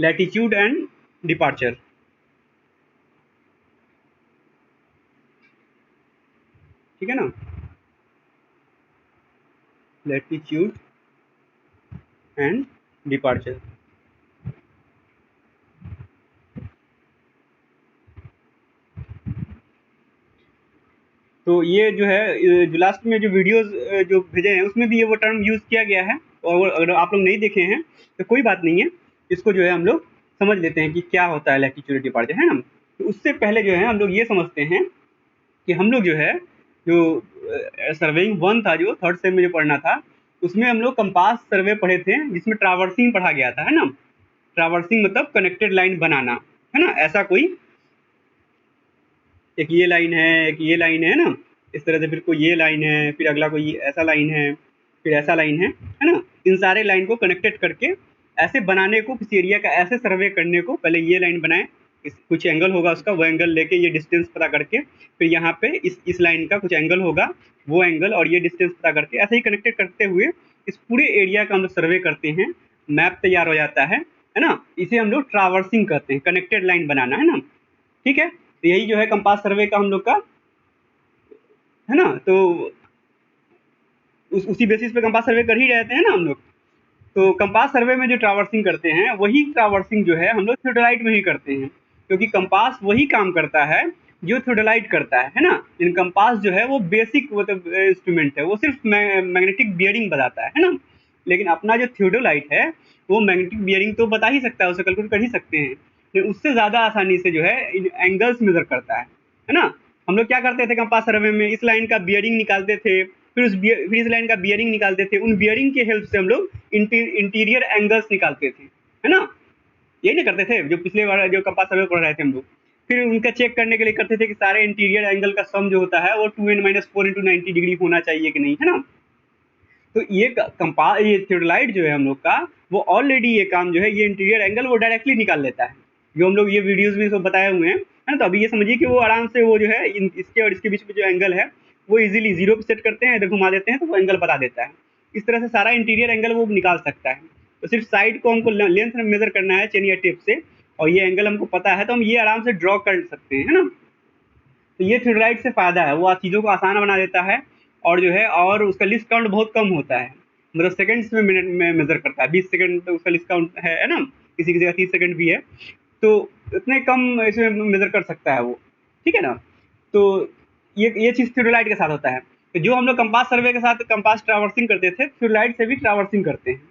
Latitude and departure. ठीक है ना, लैटिट्यूड एंड डिपार्चर। तो ये जो है जो लास्ट में जो वीडियोस जो भेजे हैं उसमें भी ये वो टर्म यूज़ किया गया है, और अगर आप लोग नहीं देखे हैं तो कोई बात नहीं है, इसको जो है हम लोग समझ लेते हैं कि क्या होता है लैटिट्यूड डिपार्चर, है ना। तो उससे पहले जो है हम लोग ये समझते हैं कि हम लोग जो है जो सर्वेइंग वन था, जो थर्ड सेम में जो पढ़ना था, उसमें हम लोग कंपास सर्वे पढ़े थे, जिसमें ट्रावर्सिंग पढ़ा गया था, है ना। ट्रावर्सिंग मतलब कनेक्टेड लाइन बनाना, है ना। ऐसा कोई एक ये लाइन है, एक ये लाइन है ना, इस तरह से फिर कोई ये लाइन है, फिर अगला कोई ऐसा लाइन है, फिर ऐसा लाइन है ना। इन सारे लाइन को कनेक्टेड करके ऐसे बनाने को, किसी एरिया का ऐसे सर्वे करने को, पहले ये लाइन बनाए, कुछ एंगल होगा उसका, वो एंगल लेके ये डिस्टेंस पता करके, फिर यहाँ पे इस लाइन का कुछ एंगल होगा, वो एंगल और ये डिस्टेंस पता करके ऐसे ही कनेक्टेड करते हुए इस पूरे एरिया का हम लोग सर्वे करते हैं, मैप तैयार हो जाता है ना। इसे हम लोग ट्रावर्सिंग कहते हैं, कनेक्टेड लाइन बनाना, है ना। ठीक है, तो यही जो है कंपास सर्वे का हम लोग का, है ना। तो उसी बेसिस पे कंपास सर्वे कर ही रहते हैं ना हम लोग। तो कंपास सर्वे में जो ट्रावर्सिंग करते हैं, वही ट्रावर्सिंग जो है हम लोग थियोडोलाइट में ही करते हैं, क्योंकि कंपास वही काम करता है जो थियोडोलाइट करता है ना। इन कंपास जो है वो बेसिक मतलब इंस्ट्रूमेंट है, वो सिर्फ मैग्नेटिक बियरिंग बताता है ना। लेकिन अपना जो थियोडोलाइट है वो मैग्नेटिक बियरिंग तो बता ही सकता है, उसे कैलकुलेट कर ही सकते हैं, लेकिन उससे ज़्यादा आसानी से जो है एंगल्स मेजर करता है ना। हम लोग क्या करते थे कंपास सर्वे में, इस लाइन का बियरिंग निकालते थे, फिर इस लाइन का बियरिंग निकालते थे, उन बियरिंग के हेल्प से हम लोग इंटीरियर एंगल्स निकालते थे, है ना। यही ना करते थे जो पिछले बार जो कंपास सर्वे पढ़ रहे थे हम लोग। फिर उनका चेक करने के लिए करते थे कि सारे इंटीरियर एंगल का सम जो होता है वो 2n-4 × 90 डिग्री होना चाहिए कि नहीं, है ना। तो ये थियोडोलाइट जो है हम लोग का, वो ऑलरेडी ये काम जो है, ये इंटीरियर एंगल वो डायरेक्टली निकाल लेता है, जो हम लोग ये वीडियोस में सब बताए हुए हैं, है ना। तो अभी ये समझिए कि वो आराम से वो जो है इसके और इसके बीच में जो एंगल है वो इजीली 0 पे सेट करते हैं, इधर घुमा देते हैं तो वो एंगल बता देता है। इस तरह से सारा इंटीरियर एंगल वो निकाल सकता है। तो सिर्फ साइड को हमको लेंथ में मेजर करना है चेन या टेप से, और ये एंगल हमको पता है तो हम ये आराम से ड्रॉ कर सकते हैं, है ना। तो ये थियोडोलाइट से फ़ायदा है, वो चीज़ों को आसान बना देता है, और जो है और उसका लिस्ट काउंट बहुत कम होता है, मतलब सेकंड्स में मिनट में मेजर करता है, 20 सेकंड तो उसका लिस्ट काउंट है ना, किसी किसी का 30 सेकंड भी है, तो इतने कम इसमें मेजर कर सकता है वो। ठीक है ना। तो ये चीज़ थियोडोलाइट के साथ होता है। तो जो हम लोग कंपास सर्वे के साथ कंपास ट्रावर्सिंग करते थे, थियोडोलाइट से भी ट्रावर्सिंग करते हैं।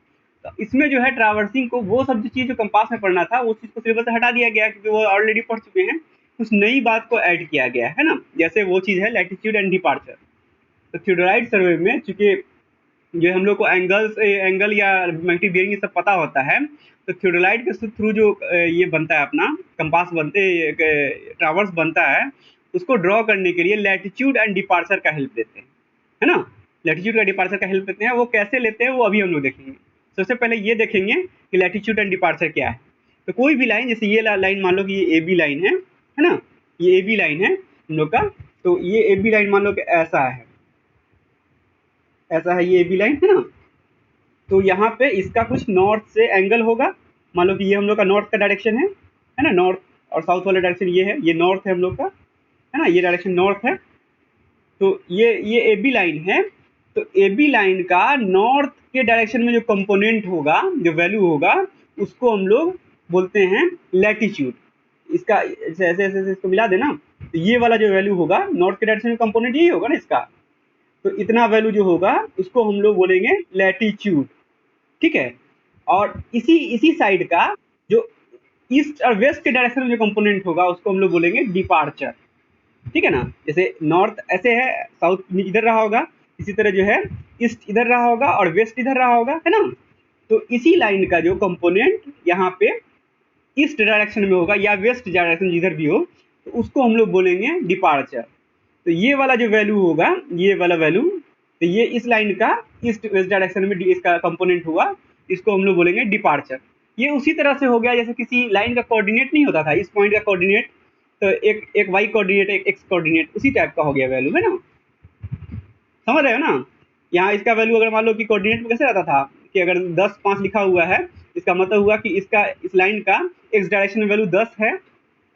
तो इसमें जो है ट्रावर्सिंग को, वो सब जो चीज़ जो कंपास में पढ़ना था उस चीज़ को सिलेबस से हटा दिया गया, क्योंकि वो ऑलरेडी पढ़ चुके हैं। कुछ नई बात को ऐड किया गया है ना, जैसे वो चीज़ है लैटिट्यूड एंड डिपार्चर। तो थियोडोलाइट सर्वे में चूंकि जो हम लोग को एंगल या मैग्नेटिक बियरिंग ये सब पता होता है, तो थियोडोलाइट के थ्रू जो ये बनता है अपना कंपास बनते ट्रावर्स बनता है, उसको ड्रॉ करने के लिए लैटिट्यूड एंड डिपार्चर का हेल्प लेते हैं, है ना। लैटिट्यूड का डिपार्चर का हेल्प लेते हैं, वो कैसे लेते हैं वो अभी हम लोग देखेंगे। सबसे पहले ये देखेंगे कि लैटिट्यूड एंड डिपार्चर क्या है। तो कोई भी लाइन, जैसे ये लाइन मान लो कि ये ए बी लाइन है ना, ये ए बी लाइन है हम लोग का। तो ये ए बी लाइन मान लो कि ऐसा है, ऐसा है ये ए बी लाइन, है ना। तो यहाँ पे इसका कुछ नॉर्थ से एंगल होगा, मान लो कि ये हम लोग का नॉर्थ का डायरेक्शन है ना, नॉर्थ और साउथ वाला डायरेक्शन ये है, ये नॉर्थ है हम लोग का, है ना, ये डायरेक्शन नॉर्थ है। तो ये ए बी लाइन है, तो ए बी लाइन का नॉर्थ के डायरेक्शन में जो कंपोनेंट होगा, जो वैल्यू होगा, उसको हम लोग बोलते हैं लैटिट्यूड। इसका ऐसे ऐसे ऐसे इसको मिला देना, तो ये वाला जो वैल्यू होगा नॉर्थ के डायरेक्शन में कंपोनेंट यही होगा ना इसका, तो इतना वैल्यू जो होगा उसको हम लोग बोलेंगे लैटिट्यूड। ठीक है। और इसी इसी साइड का जो ईस्ट और वेस्ट के डायरेक्शन में जो कंपोनेंट होगा उसको हम लोग बोलेंगे डिपार्चर। ठीक है ना। जैसे नॉर्थ ऐसे है, साउथ इधर रहा होगा, इसी तरह जो है ईस्ट इधर रहा होगा और वेस्ट इधर रहा होगा, है ना। तो इसी लाइन का जो कंपोनेंट यहाँ पे ईस्ट डायरेक्शन में होगा या वेस्ट डायरेक्शन जिधर भी हो, तो उसको हम लोग बोलेंगे डिपार्चर। तो ये वाला जो वैल्यू होगा, ये वाला वैल्यू, तो ये इस लाइन का ईस्ट वेस्ट डायरेक्शन में इसका कंपोनेंट हुआ, इसको हम लोग बोलेंगे डिपार्चर। ये उसी तरह से हो गया जैसे किसी लाइन का कोऑर्डिनेट नहीं होता था, इस पॉइंट का कोऑर्डिनेट, तो एक वाई कोऑर्डिनेट, एक एक्स कोऑर्डिनेट, उसी टाइप का हो गया वैल्यू, है ना। समझ रहे हो ना। यहाँ इसका वैल्यू अगर मान लो कि कोऑर्डिनेट में कैसे रहता था कि अगर 10 5 लिखा हुआ है इसका मतलब हुआ कि इसका इस लाइन का एक्स डायरेक्शन में वैल्यू 10 है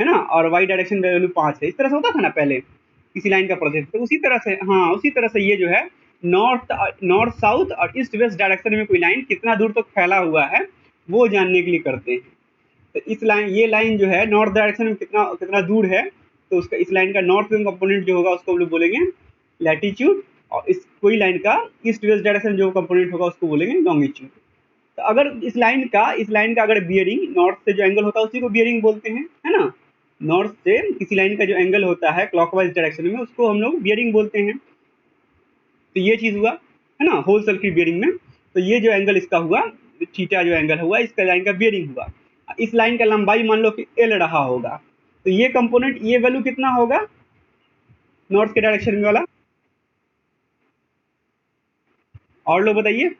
ना, और वाई डायरेक्शन में वैल्यू 5 है। इस तरह से होता था ना पहले किसी लाइन का प्रोजेक्ट, तो उसी तरह से, हाँ उसी तरह से ये जो है नॉर्थ साउथ और ईस्ट वेस्ट डायरेक्शन में कोई लाइन कितना दूर तक फैला हुआ है वो जानने के लिए करते हैं। तो इस लाइन, ये लाइन जो है नॉर्थ डायरेक्शन में कितना कितना दूर है, तो उसका इस लाइन का नॉर्थ कंपोनेंट जो होगा उसको हम लोग बोलेंगे लैटिट्यूड, और इस कोई लाइन का ईस्ट वेस्ट डायरेक्शन जो कंपोनेंट होगा उसको बोलेंगे लॉन्गिट्यूड। तो अगर इस लाइन का अगर बियरिंग, नॉर्थ से जो एंगल होता है उसी को बियरिंग बोलते हैं, है ना। नॉर्थ से किसी लाइन का जो एंगल होता है क्लॉकवाइज डायरेक्शन में उसको हम लोग बियरिंग बोलते हैं। तो ये चीज हुआ, है ना, होल सर्किट बियरिंग में। तो ये जो एंगल इसका हुआ, थीटा जो एंगल हुआ, इसका लाइन का बियरिंग हुआ। इस लाइन का लंबाई मान लो कि एल रहा होगा, तो ये कंपोनेंट, ये वैल्यू कितना होगा नॉर्थ के डायरेक्शन में वाला, और लोग बताइए।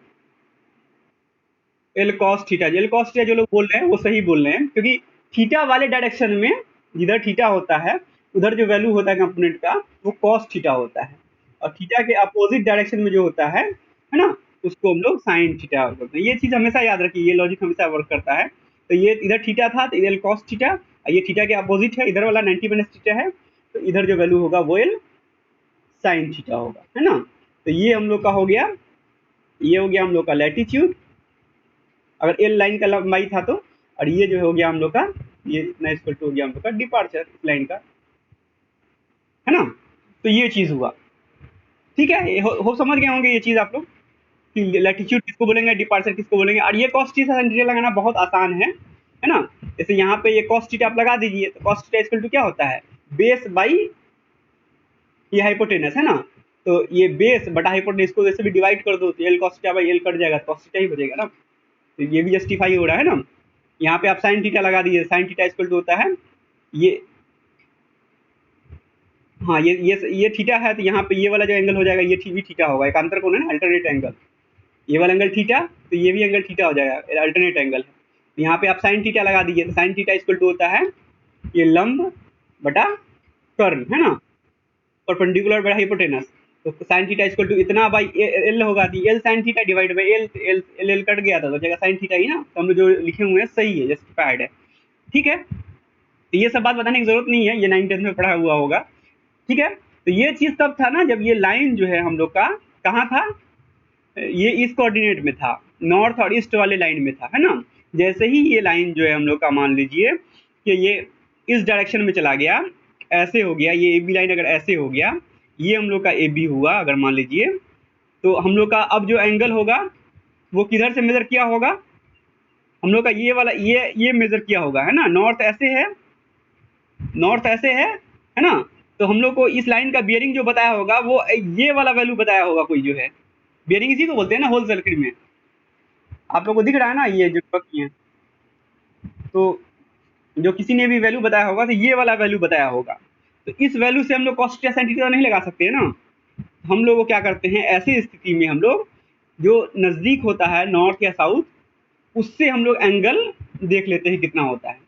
L cos theta, L cos theta जो लोग बोल रहे हैं वो सही बोल रहे हैं, क्योंकि थीटा वाले डायरेक्शन में जिधर थीटा होता है उधर जो वैल्यू होता है कंपोनेंट का वो कॉस थीटा होता है, और थीटा के अपोजिट डायरेक्शन में जो होता है ना, उसको हम लोग साइन थीटा बोलते हैं। ये चीज हमेशा याद रखिए, ये लॉजिक हमेशा वर्क करता है। तो ये इधर थीटा था तो इधर कॉस थीटा, ये थीटा के अपोजिट है, इधर वाला 90 माइनस थीटा है, तो इधर जो वैल्यू होगा वो एल साइन थीटा होगा, है ना। तो ये हम लोग का हो गया, ये हो गया हम लोग का लैटिट्यूड अगर एल लाइन का लंबाई था तो, और ये जो हो गया हम लोग का, ये इतना इक्वल टू हो गया हम लोग का डिपार्चर लाइन का, है ना। तो ये चीज हुआ, ठीक है। हो समझ गए होंगे ये चीज आप लोग कि लैटिट्यूड किसको बोलेंगे, डिपार्चर किसको बोलेंगे। और ये कॉस थीटा साइन थीटा लगाना बहुत आसान है ना। जैसे यहाँ पे ये कॉस थीटा आप लगा दीजिए, तो कॉस थीटा इक्वल टू क्या होता है, बेस बाई ये हाइपोटेनस, है ना। तो ये बेस बटा हाइपोटेनस को जैसे भी डिवाइड कर दो तो L cos theta by L cut जाएगा, कॉस थीटा ही बचेगा ना। तो ये भी जस्टिफाई हो रहा है ना। यहाँ पे आप साइन थीटा लगा दीजिए, साइन थीटा इक्वल टू होता है ये, हाँ ये थीटा है, तो यहाँ पे ये वाला जो एंगल हो जाएगा ये भी थीटा होगा, एक अंतर कोण है ना, अल्टरनेट एंगल। ये वाला एंगल थीटा, तो ये भी एंगल थीटा हो जाएगा, अल्टरनेट एंगल है। तो यहाँ पे आप साइन थीटा लगा दीजिए, तो साइन थीटा इक्वल टू होता है ये लंब बटा कर्न, है ना, परपेंडिकुलर बटा हाइपोटेनस। तो साइन थीटा इक्वल टू इतना बाई एल होगा, तो L sine theta divide by L, L L L cut गया था तो जगह साइन थीटा ही ना, तो हम लोग जो लिखे हुए हैं सही है, जस्टिफाइड है, ठीक है। तो ये सब बात बताने की जरूरत नहीं है, ये 9th 10th में पढ़ा हुआ होगा, ठीक है। तो ये चीज तब था ना जब ये लाइन जो है हम लोग का कहाँ था, ये इस कोऑर्डिनेट में था, नॉर्थ और ईस्ट वाले लाइन में था, है ना। जैसे ही ये लाइन जो है हम लोग का मान लीजिए कि ये इस डायरेक्शन में चला गया, ऐसे हो गया, ये ए बी लाइन अगर ऐसे हो गया, ये हम लोग का ए बी हुआ अगर मान लीजिए, तो हम लोग का अब जो एंगल होगा वो किधर से मेजर किया होगा, हम लोग का ये वाला ये मेजर किया होगा, है ना। नॉर्थ ऐसे है, नॉर्थ ऐसे है ना। तो हम लोग को इस लाइन का बियरिंग जो बताया होगा वो ये वाला वैल्यू बताया होगा कोई जो है, बियरिंग इसी को बोलते हैं ना होल सर्किट में। आप लोग को दिख रहा है ना ये जो पक्की है, तो जो किसी ने भी वैल्यू बताया होगा तो ये वाला वैल्यू बताया होगा। तो इस वैल्यू से हम लोग कॉस थीटा साइन थीटा नहीं लगा सकते है ना। हम लोग को क्या करते हैं ऐसी स्थिति में, हम लोग जो नजदीक होता है नॉर्थ या साउथ उससे हम लोग एंगल देख लेते हैं कितना होता है।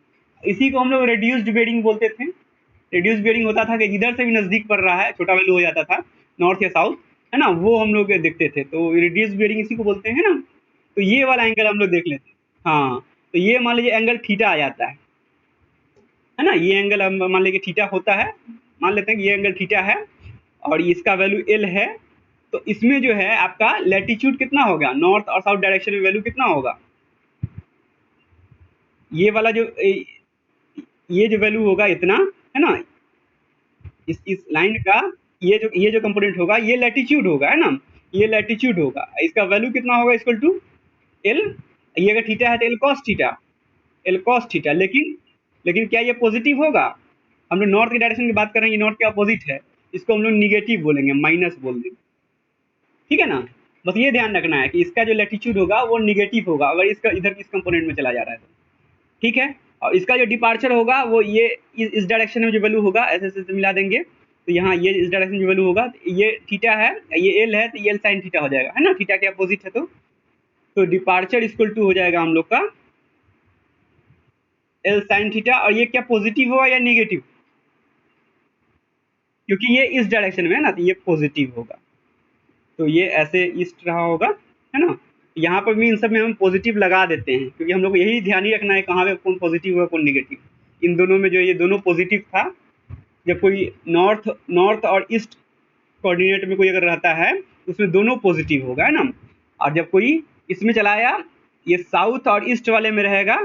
इसी को हम लोग रेड्यूस्ड बियरिंग बोलते थे। रेड्यूस बियरिंग होता था कि जिधर से भी नजदीक पड़ रहा है छोटा वैल्यू हो जाता था, नॉर्थ या साउथ, है ना, वो हम लोग देखते थे। तो रेड्यूस बियरिंग इसी को बोलते हैं ना। तो ये वाला एंगल हम लोग देख लेते हैं, हाँ। तो ये मान लीजिए एंगल थीटा आ जाता है ना, ये एंगल हम मान लीजिए थीटा होता है, मान लेते हैं कि ये एंगल थीटा है और इसका वैल्यू एल है। तो इसमें जो है आपका लैटिट्यूड कितना होगा, नॉर्थ और साउथ डायरेक्शन में वैल्यू कितना होगा, ये वाला जो ये जो वैल्यू होगा इतना, है ना। इस लाइन का ये जो कंपोनेंट होगा ये लैटिट्यूड होगा, है ना, ये लैटिट्यूड होगा, इसका वैल्यू कितना होगा इक्वल टू एल, ये अगर थीटा है तो L cos theta, L cos theta. लेकिन क्या ये पॉजिटिव होगा, हम लोग नॉर्थ के डायरेक्शन की बात कर रहे हैं, ये नॉर्थ के अपोजिट है, इसको हम लोग निगेटिव बोलेंगे, माइनस बोल देंगे, ठीक है ना। बस ये ध्यान रखना है कि इसका जो लैटिट्यूड होगा वो निगेटिव होगा अगर इसका इधर इस कंपोनेंट में चला जा रहा है तो, ठीक है। और इसका जो डिपार्चर होगा वो ये इस डायरेक्शन में जो वैल्यू होगा ऐसे ऐसे मिला देंगे, तो यहाँ ये इस डायरेक्शन में जो वैल्यू होगा, ये थीटा है, ये एल है, तो ये एल साइन थीटा हो जाएगा, है ना, थीटा के अपोजिट है। तो डिपार्चर इक्वल टू हो जाएगा हम लोग का एल साइन थीटा, और ये क्या पॉजिटिव होगा या निगेटिव, क्योंकि ये इस डायरेक्शन में है ना, तो ये पॉजिटिव होगा, तो ये ऐसे ईस्ट रहा होगा, है ना। यहाँ पर भी इन सब में हम पॉजिटिव लगा देते हैं, क्योंकि हम लोग को यही ध्यान ही रखना है कहाँ पे कौन पॉजिटिव हुआ कौन निगेटिव। इन दोनों में जो ये दोनों पॉजिटिव था, जब कोई नॉर्थ नॉर्थ और ईस्ट कोऑर्डिनेट में कोई अगर रहता है उसमें दोनों पॉजिटिव होगा, है ना। और जब कोई इसमें चला आया, ये साउथ और ईस्ट वाले में रहेगा,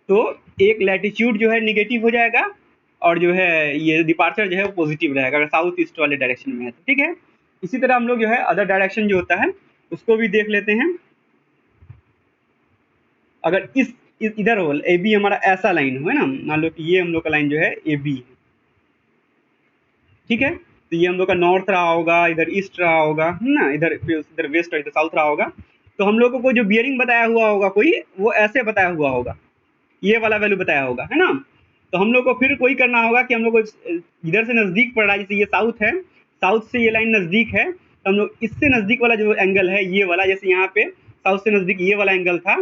तो एक लैटिट्यूड जो है निगेटिव हो जाएगा, और जो है ये डिपार्चर जो है वो पॉजिटिव रहेगा अगर साउथ ईस्ट वाले डायरेक्शन में है तो, ठीक है। इसी तरह हम लोग जो है अदर डायरेक्शन जो होता है उसको भी देख लेते हैं। अगर इधर हो ए बी हमारा ऐसा लाइन हो, है ना, मान लो कि ये हम लोग का लाइन जो है ए बी, ठीक है। तो ये हम लोग का नॉर्थ रहा होगा, इधर ईस्ट रहा होगा, है ना, इधर वेस्ट और इधर साउथ रहा होगा। तो हम लोगों को जो बियरिंग बताया हुआ होगा कोई, वो ऐसे बताया हुआ होगा, ये वाला वैल्यू बताया होगा, है ना। तो हम लोग को फिर कोई करना होगा कि हम लोग को इधर से नज़दीक पड़ रहा है, जैसे ये साउथ है, साउथ से ये लाइन नज़दीक है, तो हम लोग इससे नज़दीक वाला जो एंगल है ये वाला, जैसे यहाँ पे साउथ से नज़दीक ये वाला एंगल था,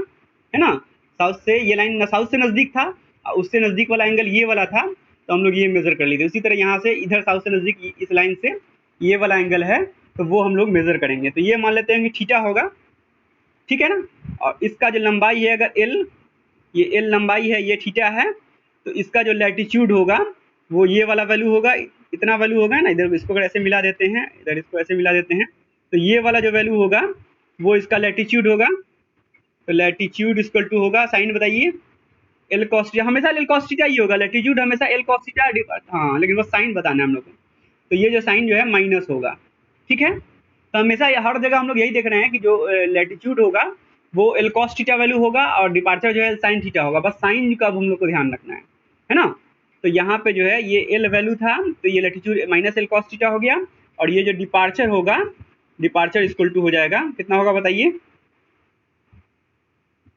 है ना, साउथ से ये लाइन साउथ से नज़दीक था, उससे नज़दीक वाला एंगल ये वाला था, तो हम लोग ये मेज़र कर लेते। उसी तरह यहाँ से इधर साउथ से नज़दीक इस लाइन से ये वाला एंगल है, तो वो हम लोग मेज़र करेंगे। तो ये मान लेते हैं कि थीटा होगा, ठीक है ना। और इसका जो लंबाई है अगर एल, ये एल लंबाई है, ये थीटा है, तो इसका जो लैटिट्यूड होगा वो ये वाला वैल्यू होगा, इतना वैल्यू होगा ना। इधर इसको अगर ऐसे मिला देते हैं, इधर इसको ऐसे मिला देते हैं, तो ये वाला जो वैल्यू होगा वो इसका लैटिट्यूड होगा। तो लैटिट्यूड इक्वल टू होगा, साइन बताइए, एल कॉस थीटा, हमेशा एल कॉस थीटा ही होगा, लैटिट्यूड हमेशा एल कॉस थीटा, हाँ, लेकिन वो साइन बताना है हम लोग को। तो ये जो साइन जो है माइनस होगा, ठीक है। तो हमेशा हर जगह हम लोग यही देख रहे हैं कि जो लैटिट्यूड होगा वो एल कॉस थीटा वैल्यू होगा, और डिपार्चर जो है साइन थीटा होगा, बस साइन का हम लोग को ध्यान रखना है ना। तो यहाँ पे जो है ये एल वैल्यू था, तो ये latitude minus L cos theta हो गया, और ये जो डिपार्चर होगा, डिपार्चर इक्वल टू हो जाएगा, कितना होगा बताइए।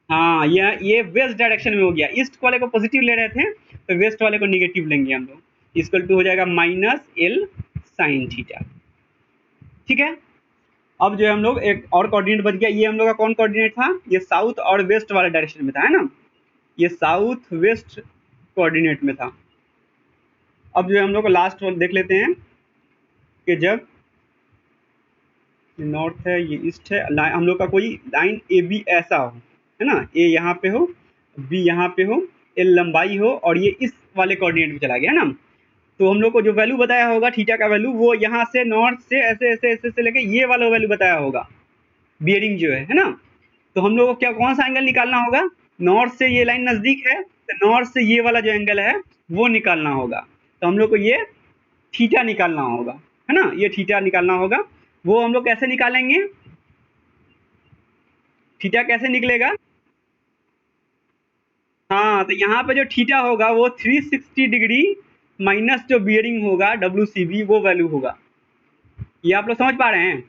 हाँ, ये वेस्ट डायरेक्शन में हो गया, ईस्ट वाले को पॉजिटिव ले रहे थे तो वेस्ट वाले को निगेटिव लेंगे हम लोग, इक्वल टू हो जाएगा माइनस एल साइन थीटा, ठीक है। अब जो है हम लोग एक और कोऑर्डिनेट बच गया, ये हम लोग का कौन कोऑर्डिनेट था, ये साउथ और वेस्ट वाले डायरेक्शन में था, है ना, ये साउथ वेस्ट कोऑर्डिनेट में था। अब जो है हम लोग को लास्ट वन देख लेते हैं कि जब नॉर्थ है, ये ईस्ट है, हम लोग का कोई लाइन ए बी ऐसा हो, है ना, ए यहाँ पे हो, बी यहाँ पे हो, एल लंबाई हो, और ये इस वाले कोऑर्डिनेट में चला गया, है ना। तो हम लोग को जो वैल्यू बताया होगा थीटा का वैल्यू, वो यहाँ से नॉर्थ से ऐसे ऐसे ऐसे से लेके ये वाला वैल्यू बताया होगा, बियरिंग जो है ना। तो हम लोग को क्या कौन सा एंगल निकालना होगा, नॉर्थ से ये लाइन नज़दीक है तो नॉर्थ से ये वाला जो एंगल है वो निकालना होगा। तो हम लोग को ये थीटा निकालना होगा, है ना, ये थीटा निकालना होगा। वो हम लोग कैसे निकालेंगे, थीटा कैसे निकलेगा। हाँ, तो यहाँ पे जो थीटा होगा वो 360 डिग्री माइनस जो बियरिंग होगा WCB, वो वैल्यू होगा। ये आप लोग समझ पा रहे हैं।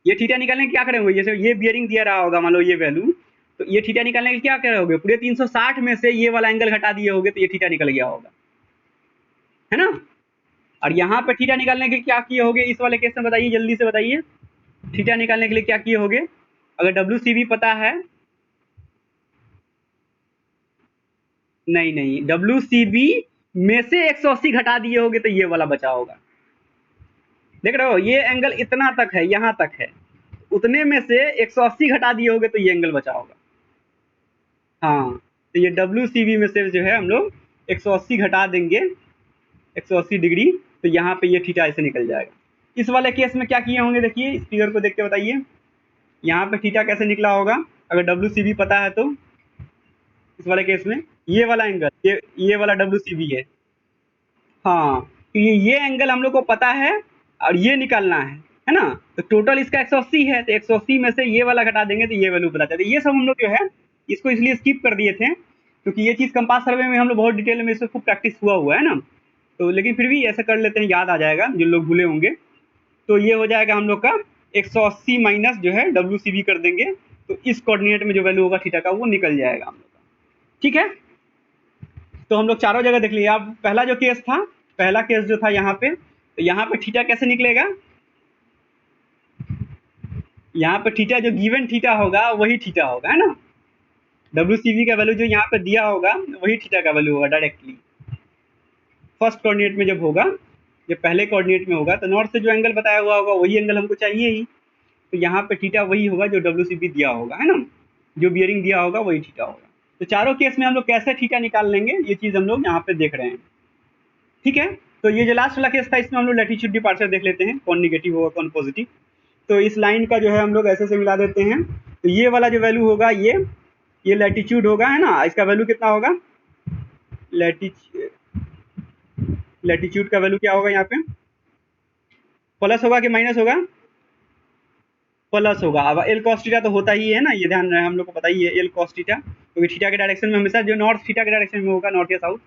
ये थीटा निकालने के क्या करेंगे, जैसे ये बियरिंग दिया रहा होगा मान लो ये वैल्यू, तो ये थीटा निकालने के क्या करोगे, पूरे 360 में से ये वाला एंगल घटा दिए होगे तो ये थीटा निकल गया होगा, है ना। और यहाँ पे थीटा निकालने के क्या किए होगे इस वाले केस में, बताइए जल्दी से बताइए, थीटा निकालने के लिए क्या किए होगे, अगर WCB पता है, नहीं नहीं, WCB में से 180 घटा दिए होगे तो ये वाला बचा होगा। देख रहे हो, ये एंगल इतना तक है, यहाँ तक है, उतने में से 180 घटा दिए होगे तो ये एंगल बचा होगा। हाँ, तो ये WCB में से जो है हम लोग 180 घटा देंगे, 180 डिग्री, तो यहाँ पे ये थीटा ऐसे निकल जाएगा। इस वाले केस में क्या किए होंगे, देखिए इस फिगर को देख के बताइए, यहाँ पे थीटा कैसे निकला होगा अगर WCB पता है तो। इस वाले केस में ये वाला एंगल, ये वाला WCB है, हाँ, तो ये एंगल हम लोग को पता है और ये निकालना है ना। तो टोटल इसका 180 है, तो 180 में से ये वाला घटा देंगे तो ये वैल्यू पता चलता है। ये सब हम लोग जो है इसको इसलिए स्किप कर दिए थे क्योंकि ये चीज़ कंपास सर्वे में हम लोग बहुत डिटेल में इसको खूब प्रैक्टिस हुआ है ना, तो लेकिन फिर भी ऐसा कर लेते हैं, याद आ जाएगा जिन लोग भूले होंगे। तो ये हो जाएगा हम लोग का 180 माइनस जो है WCB कर देंगे, तो इस कोऑर्डिनेट में जो वैल्यू होगा थीटा का वो निकल जाएगा हम लोग का, ठीक है। तो हम लोग चारों जगह देख लिए। अब पहला जो केस था, पहला केस जो था यहाँ पे, तो यहाँ पे थीटा कैसे निकलेगा, यहाँ पे थीटा जो गिवन थीटा होगा वही थीटा होगा, है ना। WCB का वैल्यू जो यहाँ पे दिया होगा वही थीटा का वैल्यू होगा डायरेक्टली। फर्स्ट कोऑर्डिनेट में जब होगा, जब पहले कोऑर्डिनेट में होगा तो नॉर्थ से जो एंगल बताया हुआ होगा वही एंगल हमको चाहिए ही, तो यहाँ पे थीटा वही होगा जो WCB दिया होगा, है ना, जो बियरिंग दिया होगा वही थीटा होगा। तो चारों केस में हम लोग कैसे थीटा निकाल लेंगे, ये चीज़ हम लोग यहाँ पे देख रहे हैं। ठीक है, तो ये जो लास्ट वाला केस था इसमें हम लोग लैटिट्यूड डिपार्चर देख लेते हैं, कौन निगेटिव होगा कौन पॉजिटिव। तो इस लाइन का जो है हम लोग ऐसे से मिला देते हैं। तो ये वाला जो वैल्यू होगा ये लैटिट्यूड होगा, है ना, इसका वैल्यू कितना होगा, लैटिट्यूड का वैल्यू क्या होगा यहाँ पे, प्लस होगा कि माइनस होगा, प्लस होगा। अब एल कॉस थीटा तो होता ही है ना, ये ध्यान रहे, हम लोग को पता ही है एल कॉस थीटा, क्योंकि थीटा के डायरेक्शन में हमेशा जो नॉर्थ थीटा के डायरेक्शन में होगा, नॉर्थ या साउथ।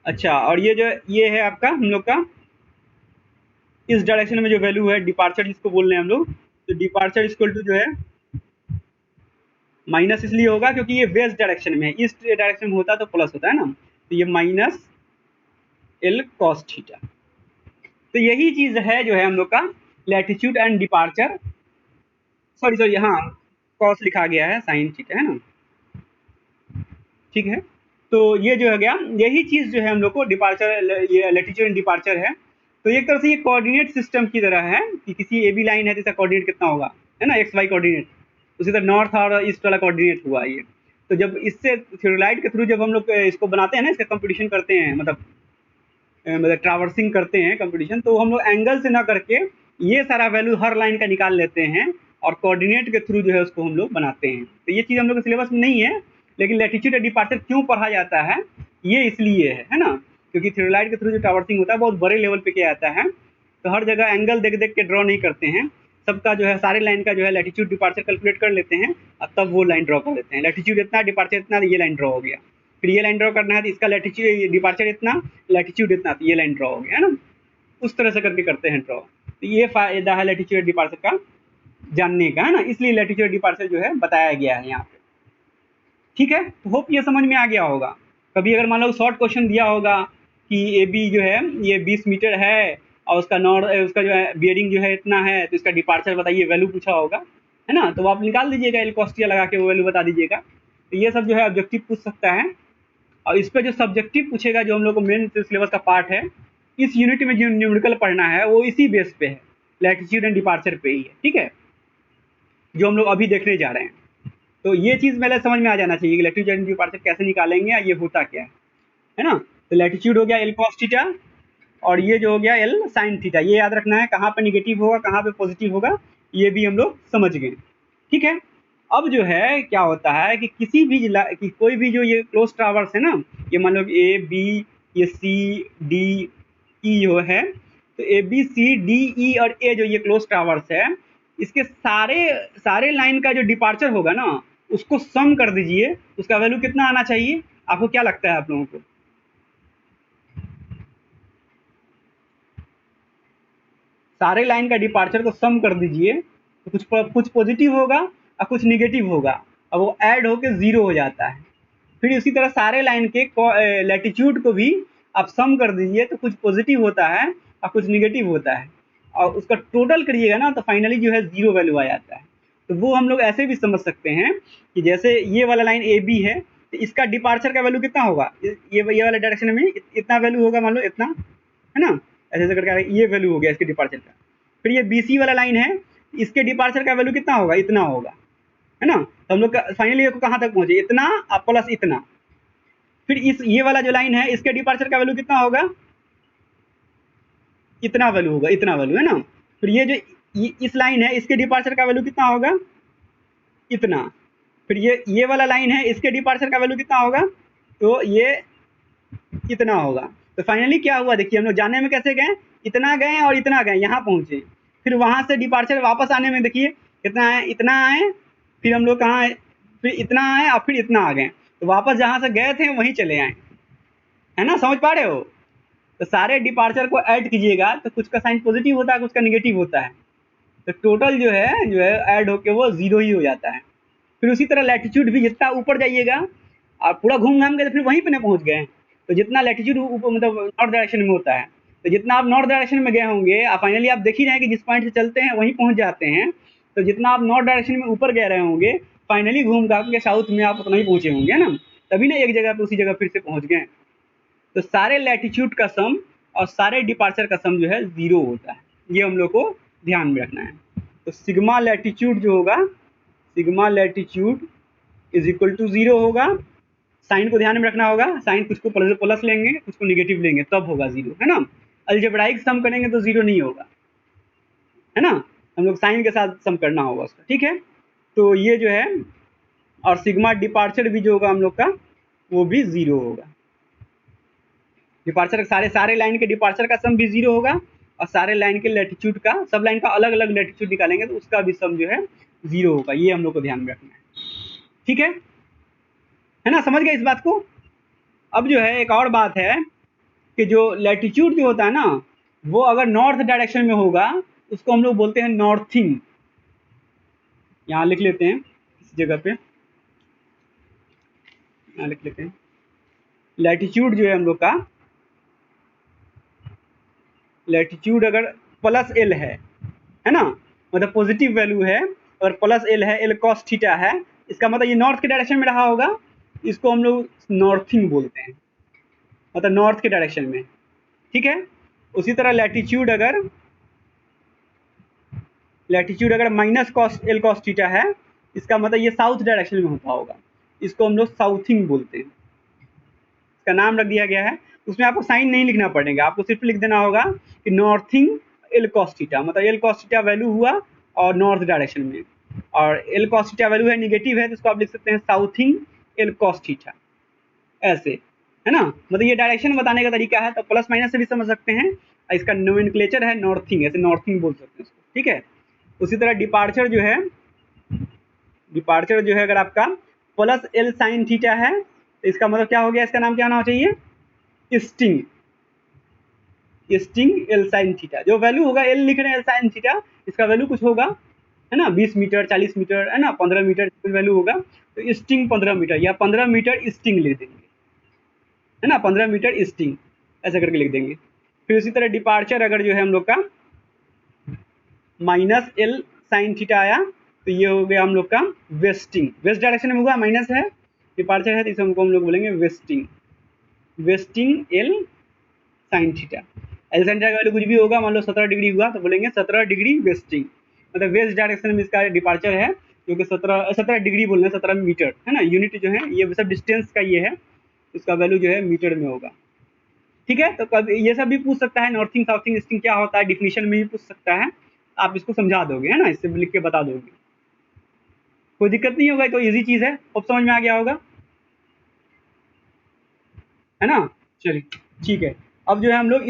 अच्छा, और ये है आपका हम लोग का इस डायरेक्शन में जो वैल्यू है डिपार्चर जिसको बोल रहे हैं हम लोग, तो डिपार्चर इक्वल टू जो है माइनस इसलिए होगा क्योंकि ये वेस्ट डायरेक्शन में है, ईस्ट डायरेक्शन में होता तो प्लस होता है ना, तो ये माइनस एल कॉस थीटा। तो यही चीज है जो है हम लोग का लैटिट्यूड एंड डिपार्चर, सॉरी हाँ कॉस लिखा गया है, साइन थीटा है ना, ठीक है। तो ये जो है गया, यही चीज जो है हम लोग को डिपार्चर, ये लैटिट्यूड एंड डिपार्चर है। तो एक तरह से ये कोऑर्डिनेट सिस्टम की तरह है कि किसी ए बी लाइन है तो इसका कोऑर्डिनेट कितना होगा, है ना, एक्स वाई कोऑर्डिनेट, उसी तरह नॉर्थ और ईस्ट वाला कोऑर्डिनेट हुआ ये। तो जब इससे थ्योरेलाइट के थ्रू जब हम लोग इसको बनाते हैं ना, इसका कंपटीशन करते हैं, मतलब ट्रावर्सिंग करते हैं कंपटीशन, तो हम लोग एंगल से ना करके ये सारा वैल्यू हर लाइन का निकाल लेते हैं और कोऑर्डिनेट के थ्रू जो है उसको हम लोग बनाते हैं। तो ये चीज़ हम लोग के सिलेबस में नहीं है, लेकिन लैटिट्यूड और डिपार्चर क्यों पढ़ा जाता है ये इसलिए है ना, क्योंकि थ्योरेलाइट के थ्रू जो ट्रावर्सिंग होता है बहुत बड़े लेवल पे किया जाता है, तो हर जगह एंगल देख देख के ड्रॉ नहीं करते हैं, सबका जो है सारे लाइन का जो है लैटिट्यूड डिपार्चर कैलकुलेट कर लेते हैं और तब वो लाइन ड्रॉ कर लेते हैं। लैटिट्यूड इतना, डिपार्चर इतना, ये लाइन ड्रॉ हो गया, फिर ये लाइन ड्रॉ करना है तो इसका लैटिट्यूड डिपार्चर इतना, लैटिट्यूड इतना, तो ये लाइन ड्रॉ हो गया, है ना, उस तरह से करके करते हैं ड्रॉ। तो ये फायदा है लैटिट्यूड डिपार्चर का जानने का, है ना, इसलिए लैटिट्यूड डिपार्चर जो है बताया गया है यहाँ पे। ठीक है, तो होप ये समझ में आ गया होगा। कभी अगर मान लो शॉर्ट क्वेश्चन दिया होगा कि ए बी जो है ये 20 मीटर है और उसका उसका जो है बियरिंग जो है इतना है, तो इसका डिपार्चर बताइए, वैल्यू पूछा होगा, है ना, तो आप निकाल दीजिएगा, एल कॉस्टिया लगा के वो वैल्यू बता दीजिएगा। तो ये सब जो है ऑब्जेक्टिव पूछ सकता है, और इस पर जो सब्जेक्टिव पूछेगा जो हम लोग को मेन सिलेबस का पार्ट है, इस यूनिट में जो न्यूमेरिकल पढ़ना है वो इसी बेस पे है, लैटिट्यूड एंड डिपार्चर पे ही है, ठीक है, जो हम लोग अभी देखने जा रहे हैं। तो ये चीज़ पहले समझ में आ जाना चाहिए कि लैटिट्यूड एंड डिपार्चर कैसे निकालेंगे या ये होता क्या है ना। तो लैटिट्यूड हो गया एल कॉस थीटा, और ये जो हो गया एल साइन थीटा, ये याद रखना है, कहाँ पे निगेटिव होगा कहाँ पे पॉजिटिव होगा, ये भी हम लोग समझ गए, ठीक है। अब जो है क्या होता है कि किसी भी कि कोई भी जो ये क्लोज ट्रावर्स है ना, ये मान लो ए बी, ये सी डी ई जो है, तो A B C D E और ए जो ये क्लोज ट्रावर्स है, इसके सारे लाइन का जो डिपार्चर होगा ना उसको सम कर दीजिए, उसका वैल्यू कितना आना चाहिए, आपको क्या लगता है आप लोगों को? सारे लाइन का डिपार्चर को सम कर दीजिए, तो कुछ पॉजिटिव होगा और कुछ निगेटिव होगा, और वो ऐड होकर 0 हो जाता है। फिर उसी तरह सारे लाइन के लैटिट्यूड को भी आप सम कर दीजिए, तो कुछ पॉजिटिव होता है और कुछ निगेटिव होता है, और उसका टोटल करिएगा ना तो फाइनली जो है 0 वैल्यू आ जाता है। तो वो हम लोग ऐसे भी समझ सकते हैं कि जैसे ये वाला लाइन ए बी है, तो इसका डिपार्चर का वैल्यू कितना होगा, ये वाला डायरेक्शन में इतना वैल्यू होगा, मान लो इतना, है ना, ऐसे ऐसे करके ये वैल्यू हो गया इसके डिपार्चर का। फिर ये बी सी वाला लाइन है, इसके डिपार्चर का वैल्यू कितना होगा, इतना होगा, है ना। तो हम लोग फाइनली कहाँ तक पहुंचे, इतना प्लस इतना। फिर ये वाला जो लाइन है इसके डिपार्चर का वैल्यू कितना होगा, इतना वैल्यू होगा, इतना वैल्यू, है ना। फिर ये जो इस लाइन है इसके डिपार्चर का वैल्यू कितना होगा, इतना। फिर ये वाला लाइन है इसके डिपार्चर का वैल्यू कितना होगा, तो ये इतना होगा। तो फाइनली क्या हुआ देखिए, हम लोग जाने में कैसे गए, इतना गए और इतना गए, यहाँ पहुंचे। फिर वहां से डिपार्चर वापस आने में देखिए कितना आए, इतना आए, फिर हम लोग कहाँ आए, फिर इतना आए और फिर इतना आ गए, तो वापस जहाँ से गए थे वहीं चले आए, है ना, समझ पा रहे हो। तो सारे डिपार्चर को ऐड कीजिएगा तो कुछ का साइन पॉजिटिव होता है, कुछ का निगेटिव होता है, तो टोटल जो है ऐड होके वो 0 ही हो जाता है। फिर उसी तरह लैटिट्यूड भी जितना ऊपर जाइएगा और पूरा घूम घाम के तो फिर वहीं पे पहुंच गए। तो जितना लैटिट्यूड ऊपर मतलब नॉर्थ डायरेक्शन में होता है, तो जितना आप नॉर्थ डायरेक्शन में गए होंगे आप फाइनली आप देख ही रहे हैं कि जिस पॉइंट से चलते हैं वहीं पहुंच जाते हैं। तो जितना आप नॉर्थ डायरेक्शन में ऊपर गए रहे होंगे, फाइनली घूम घाम के साउथ में आप उतना ही पहुंचे होंगे ना, तभी ना एक जगह पे उसी जगह फिर से पहुंच गए। तो सारे लैटिट्यूड का सम और सारे डिपार्चर का सम जो है 0 होता है, ये हम लोग को ध्यान में रखना है। तो सिग्मा लैटिट्यूड जो होगा, sigma latitude is equal to 0 होगा। साइन को ध्यान में रखना होगा, साइन कुछ को प्लस लेंगे, कुछ को निगेटिव लेंगे, तब होगा 0, है ना। अलजेब्राइक सम करेंगे तो 0 नहीं होगा, है ना। हम लोग साइन के साथ सम करना होगा उसका, ठीक है। तो ये जो है, और सिग्मा डिपार्चर भी जो होगा हम लोग का, वो भी 0 होगा। डिपार्चर सारे लाइन के डिपार्चर का सम भी 0 होगा, और सारे लाइन के लैटिट्यूड का, सब लाइन का अलग अलग लैटिट्यूड निकालेंगे तो उसका भी सम जो है 0 होगा। ये हम लोग को ध्यान में रखना है, ठीक है ना। समझ गए इस बात को। अब जो है एक और बात है कि जो लैटिट्यूड जो होता है ना, वो अगर नॉर्थ डायरेक्शन में होगा उसको हम लोग बोलते हैं नॉर्थिंग। यहाँ लिख लेते हैं इस जगह पे, यहाँ लिख लेते हैं। लैटिट्यूड जो है हम लोग का, लैटिट्यूड अगर प्लस एल है ना, मतलब पॉजिटिव वैल्यू है, और प्लस एल है, एल कॉस थीटा है, इसका मतलब ये नॉर्थ के डायरेक्शन में रहा होगा, इसको हम लोग नॉर्थिंग बोलते हैं, मतलब नॉर्थ के डायरेक्शन में, ठीक है। उसी तरह लैटिट्यूड अगर minus cos L cos theta है, इसका मतलब ये साउथ डायरेक्शन में होता होगा, इसको हम लोग साउथिंग बोलते हैं, इसका नाम रख दिया गया है। उसमें आपको साइन नहीं लिखना पड़ेगा, आपको सिर्फ लिख देना होगा कि नॉर्थिंग एल कॉस थीटा, मतलब एल कॉस थीटा वैल्यू हुआ और नॉर्थ डायरेक्शन में, और एल कॉस थीटा वैल्यू है निगेटिव है, तो इसको आप लिख सकते हैं साउथिंग एल कॉस थीटा, ऐसे, है ना। मतलब ये डायरेक्शन बताने का तरीका है, तो प्लस माइनस से भी समझ सकते हैं। इसका नोमेनक्लेचर है नॉर्थिंग, ऐसे नॉर्थिंग बोल सकते हैं इसको, ठीक है। उसी तरह डिपार्चर जो है, डिपार्चर जो है अगर आपका प्लस एल साइन थीटा है, तो इसका मतलब क्या हो गया, इसका नाम क्या होना चाहिए, sting, sting L sine theta. जो वैल्यू होगा, एल लिख रहे हैं एल साइन थीटा, इसका वैल्यू कुछ होगा, है ना, 20 मीटर, 40 मीटर, है ना, 15 मीटर वैल्यू होगा, तो स्टिंग 15 मीटर या 15 मीटर स्टिंग लिख देंगे, है ना, 15 मीटर स्टिंग ऐसा करके लिख देंगे। फिर उसी तरह डिपार्चर अगर जो है हम लोग का माइनस एल साइन थीटा आया, तो ये हो गया हम लोग का वेस्टिंग, वेस्ट डायरेक्शन में होगा, माइनस है, डिपार्चर है, तो इसे हमको हम लोग बोलेंगे wasting, wasting L sine theta. L sine theta का वैल्यू कुछ भी होगा, मान लो 17 डिग्री हुआ तो बोलेंगे 17 डिग्री वेस्टिंग, मतलब वेस्ट डायरेक्शन में इसका डिपार्चर है, जो कि 17 डिग्री बोलना है, 17 मीटर, है ना। यूनिट जो है ये सब डिस्टेंस का ये है, इसका वैल्यू जो है मीटर में होगा, ठीक है। तो कभी ये सब भी पूछ सकता है, नॉर्थिंग साउथिंग ईस्टिंग क्या होता है, डिफिनेशन में भी पूछ सकता है, आप इसको समझा दोगे, है ना, इससे लिख के बता दोगे, कोई दिक्कत नहीं होगा, कोई इजी चीज है, अब समझ में आ गया होगा, है ना। चलिए ठीक है। अब जो है हम लोग